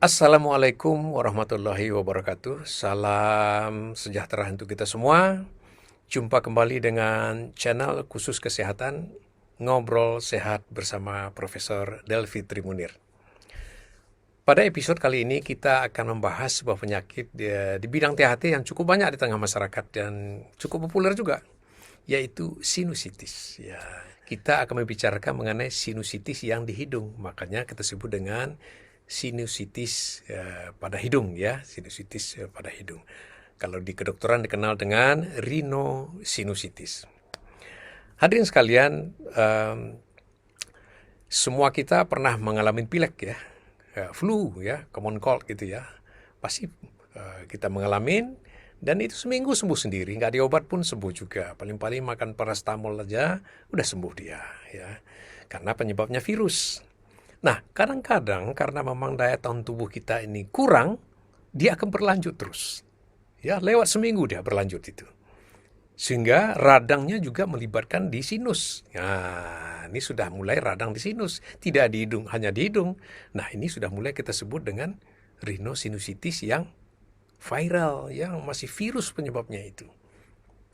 Assalamualaikum warahmatullahi wabarakatuh. Salam sejahtera untuk kita semua. Jumpa kembali dengan channel khusus kesehatan Ngobrol Sehat bersama Profesor Delvi Trimunir. Pada episode kali ini kita akan membahas sebuah penyakit di bidang THT yang cukup banyak di tengah masyarakat dan cukup populer juga, yaitu sinusitis. Ya, kita akan membicarakan mengenai sinusitis yang di hidung, makanya kita sebut dengan sinusitis pada hidung, ya, sinusitis pada hidung. Kalau di kedokteran dikenal dengan rhinosinusitis. Hadirin sekalian, semua kita pernah mengalami pilek, ya, flu, ya, common cold gitu, ya. Pasti kita mengalami, dan itu seminggu sembuh sendiri, nggak diobat pun sembuh juga. Paling-paling makan paracetamol aja udah sembuh dia, ya, karena penyebabnya virus. Nah, kadang-kadang karena memang daya tahan tubuh kita ini kurang, dia akan berlanjut terus. Ya, lewat seminggu dia berlanjut itu. Sehingga radangnya juga melibatkan di sinus. Nah, ini sudah mulai radang di sinus, tidak di hidung, hanya di hidung. Nah, ini sudah mulai kita sebut dengan rhinosinusitis yang viral, yang masih virus penyebabnya itu.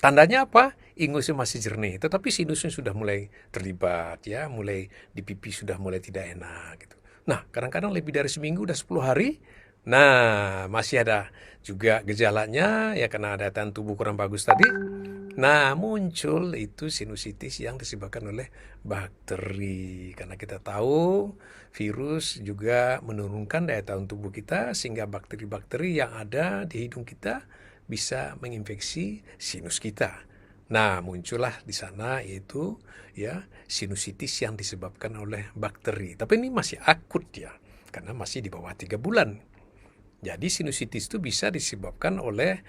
Tandanya apa? Ingusnya masih jernih, tetapi sinusnya sudah mulai terlibat, ya, mulai di pipi sudah mulai tidak enak gitu. Nah, kadang-kadang lebih dari seminggu, udah 10 hari, nah masih ada juga gejalanya, ya, karena daya tahan tubuh kurang bagus tadi. Nah, muncul itu sinusitis yang disebabkan oleh bakteri. Karena kita tahu virus juga menurunkan daya tahan tubuh kita, sehingga bakteri-bakteri yang ada di hidung kita bisa menginfeksi sinus kita. Nah, muncullah di sana yaitu, ya, sinusitis yang disebabkan oleh bakteri. Tapi ini masih akut, ya, karena masih di bawah 3 bulan. Jadi sinusitis itu bisa disebabkan oleh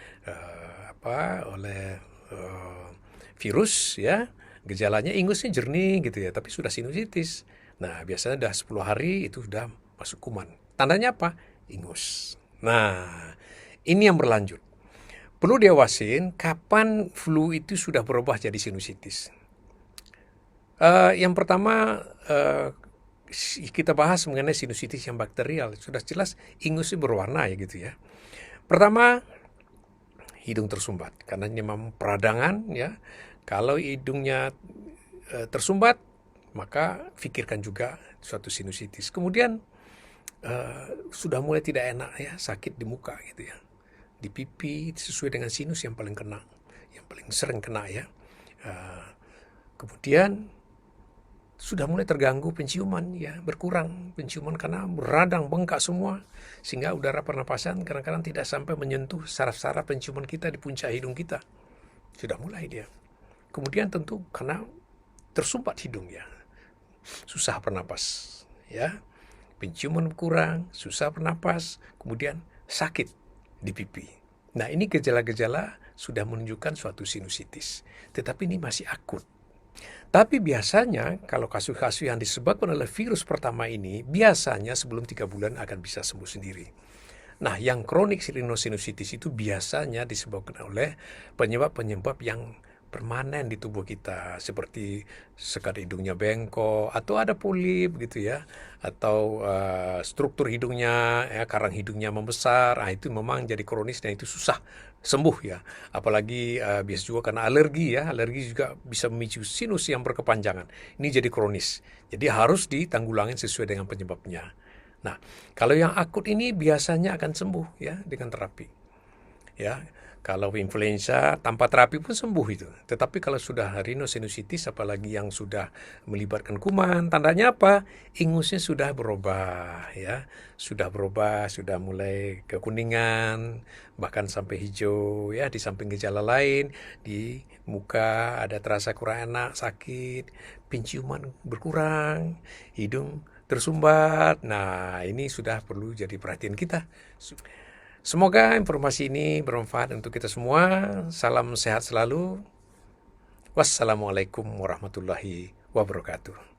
virus, ya. Gejalanya ingusnya jernih gitu, ya, tapi sudah sinusitis. Nah, biasanya udah 10 hari itu sudah masuk kuman. Tandanya apa? Ingus. Nah, ini yang berlanjut. Perlu diawasin kapan flu itu sudah berubah jadi sinusitis. Yang pertama, kita bahas mengenai sinusitis yang bakterial. Sudah jelas ingusnya berwarna, ya, gitu, ya. Pertama, hidung tersumbat, karena ini memang peradangan, ya. Kalau hidungnya tersumbat, maka pikirkan juga suatu sinusitis. Kemudian sudah mulai tidak enak, ya, sakit di muka gitu, ya, di pipi, sesuai dengan sinus yang paling sering kena, ya. Kemudian sudah mulai terganggu penciuman, ya, berkurang penciuman karena radang bengkak semua, sehingga udara pernapasan kadang-kadang tidak sampai menyentuh saraf-saraf penciuman kita di puncak hidung kita. Sudah mulai dia. Kemudian tentu karena tersumbat hidung, ya, susah bernapas, ya, penciuman kurang, susah bernapas, kemudian sakit di pipi. Nah, ini gejala-gejala sudah menunjukkan suatu sinusitis, tetapi ini masih akut. Tapi biasanya kalau kasus-kasus yang disebabkan oleh virus pertama ini, biasanya sebelum 3 bulan akan bisa sembuh sendiri. Nah, yang kronik rhinosinusitis itu biasanya disebabkan oleh penyebab-penyebab yang permanen di tubuh kita, seperti sekat hidungnya bengkok, atau ada polip gitu, ya, atau struktur hidungnya, ya, karang hidungnya membesar. Itu memang jadi kronis dan itu susah sembuh, ya. Apalagi biasa juga karena alergi, ya, alergi juga bisa memicu sinus yang berkepanjangan. Ini jadi kronis, jadi harus ditanggulangi sesuai dengan penyebabnya. Nah, kalau yang akut ini biasanya akan sembuh, ya, dengan terapi, ya. Kalau influenza tanpa terapi pun sembuh itu. Tetapi kalau sudah rhinosinusitis, apalagi yang sudah melibatkan kuman, tandanya apa? Ingusnya sudah berubah, ya. Sudah berubah, sudah mulai kekuningan, bahkan sampai hijau, ya, di samping gejala lain. Di muka ada terasa kurang enak, sakit, penciuman berkurang, hidung tersumbat. Nah, ini sudah perlu jadi perhatian kita. Semoga informasi ini bermanfaat untuk kita semua. Salam sehat selalu. Wassalamualaikum warahmatullahi wabarakatuh.